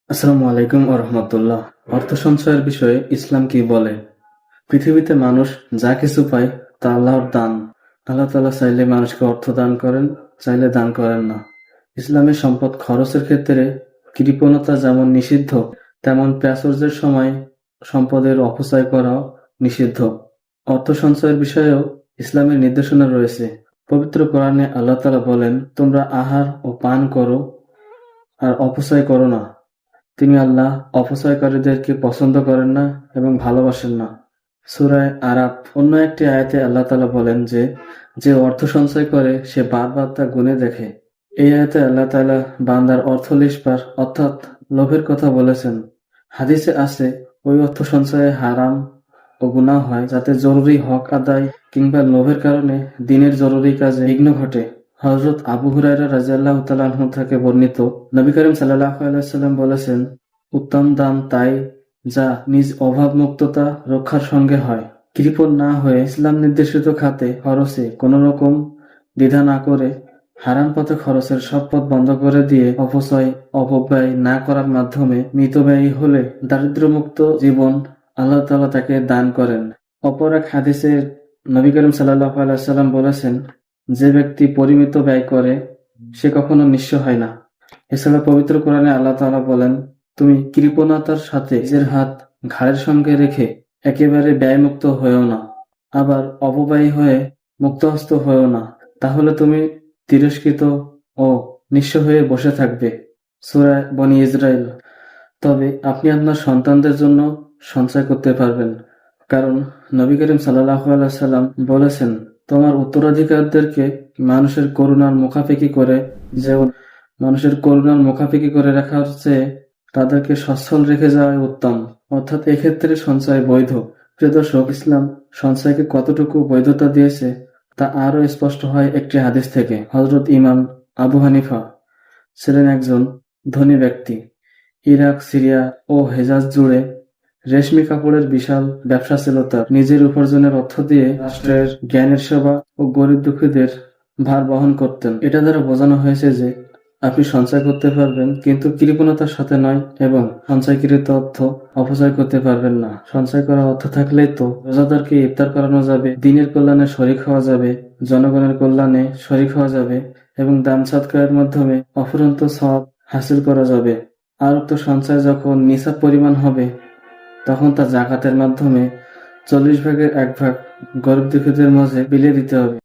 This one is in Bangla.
আসসালামু আলাইকুম রহমতুল্লাহ। অর্থ সঞ্চয়ের বিষয়ে ইসলাম কি বলে? পৃথিবীতে মানুষ যা কিছু পায় তা আল্লাহর দান। আল্লাহ তাআলা চাইলে মানুষকে অর্থ দান করেন, চাইলে দান করেন না। ইসলামে সম্পদ খরচের ক্ষেত্রে কৃপণতা যেমন নিষিদ্ধ, তেমন প্রাচুর্যের সময় সম্পদের অপচয় করাও নিষিদ্ধ। অর্থ সঞ্চয়ের বিষয়েও ইসলামের নির্দেশনা রয়েছে। পবিত্র কোরআনে আল্লাহ তাআলা বলেন, তোমরা আহার ও পান করো আর অপচয় করো না। তিনি আল্লাহ অপচয়কারীদেরকে পছন্দ করেন না এবং ভালোবাসেন না। সূরা আরাফ অন্য একটি আয়াতে আল্লাহ তাআলা বলেন যে, যে অর্থ সঞ্চয় করে সে বারবার তা গুণে দেখে। এই আয়াতে আল্লাহ তাআলা বান্দার অর্থ লিসপার অর্থাৎ লোভের কথা বলেছেন। হাদিসে আছে, ওই অর্থ সঞ্চয়ে হারাম ও গুনাহ হয় যাতে জরুরি হক আদায় কিংবা লোভের কারণে দিনের জরুরি কাজে বিঘ্ন ঘটে। হযরত আবু হুরায়রা রাদিয়াল্লাহু তাআলা আনহু থেকে বর্ণিত, নবী করিম সাল্লাল্লাহু আলাইহি ওয়াসাল্লাম বলেছেন, উত্তম দান তাই যা নিজ অভাবমুক্ততা রক্ষার সঙ্গে হয়। কৃপণ না হয়ে ইসলাম নির্দেশিত খাতে খরচে কোনো রকম দ্বিধা না করে হারাম পথে খরচের সব পথ বন্ধ করে দিয়ে অপচয় অপব্যয় না করার মাধ্যমে মিতব্যয়ী হলে দারিদ্র্যমুক্ত জীবন আল্লাহ তাআলা তাকে দান করেন। অপর এক হাদিসে নবী করিম সাল্লাল্লাহু আলাইহি ওয়াসাল্লাম বলেছেন, যে ব্যক্তি পরিমিত ব্যয় করে সে কখনো নিঃস্ব হয় না। এছাড়া পবিত্র কোরআনে আল্লাহ তাআলা বলেন, তুমি কৃপণতার সাথে নিজের হাত ঘাড়ের সঙ্গে রেখে একেবারে ব্যয়মুক্ত হয়েও না, আবার অপব্যয়ী হয়ে মুক্তহস্ত হয়েও না, তাহলে তুমি তিরস্কৃত ও নিঃস্ব হয়ে বসে থাকবে। সূরা বনী ইসরাইল। তবে আপনি আপনার সন্তানদের জন্য সঞ্চয় করতে পারবেন, কারণ নবী করিম সাল্লাল্লাহু আলাইহি ওয়াসাল্লাম বলেছেন, তোমার উত্তরাধিকারদেরকে মানুষের করুণার মুখাপেক্ষী করে যেমন মানুষের করুণার মুখাপেক্ষী করে রাখার চেয়ে তাদেরকে সচ্ছল রেখে যাওয়াই উত্তম। অর্থাৎ এক্ষেত্রে সঞ্চয় বৈধ। প্রিয় দর্শক, ইসলাম সঞ্চয়কে কতটুকু বৈধতা দিয়েছে তা আরও স্পষ্ট হয় একটি হাদিস থেকে। হযরত ইমাম আবু হানিফা ছিলেন একজন ধনী ব্যক্তি। ইরাক, সিরিয়া ও হেজাজ জুড়ে রেশমি কাপড়ের বিশাল ব্যবসা ছিল তার। নিজের উপার্জনের অর্থ দিয়ে রাষ্ট্রের জ্ঞানের সেবা ও গরিব দুঃখীদের ভার বহন করতেন। এটা দ্বারা বোঝানো হয়েছে যে আপনি সঞ্চয় করতে পারবেন, কিন্তু কৃপণতার সাথে নয়, এবং সঞ্চয়কৃত অর্থ অপচয় করতে পারবেন না। সঞ্চয় করা অর্থ থাকলেই তো রোজাদারকে ইফতার করানো যাবে, দ্বীনের কল্যাণে শরিক হওয়া যাবে, জনগণের কল্যাণে শরিক হওয়া যাবে এবং দান সৎকারের মাধ্যমে অফুরন্ত সওয়াব হাসিল করা যাবে। আর উক্ত সঞ্চয় যখন নিসাব পরিমাণ হবে তখন তা যাকাতের মাধ্যমে 40 ভাগের 1 ভাগ গরিব দুঃখীদের মাঝে বিলিয়ে দিতে হবে।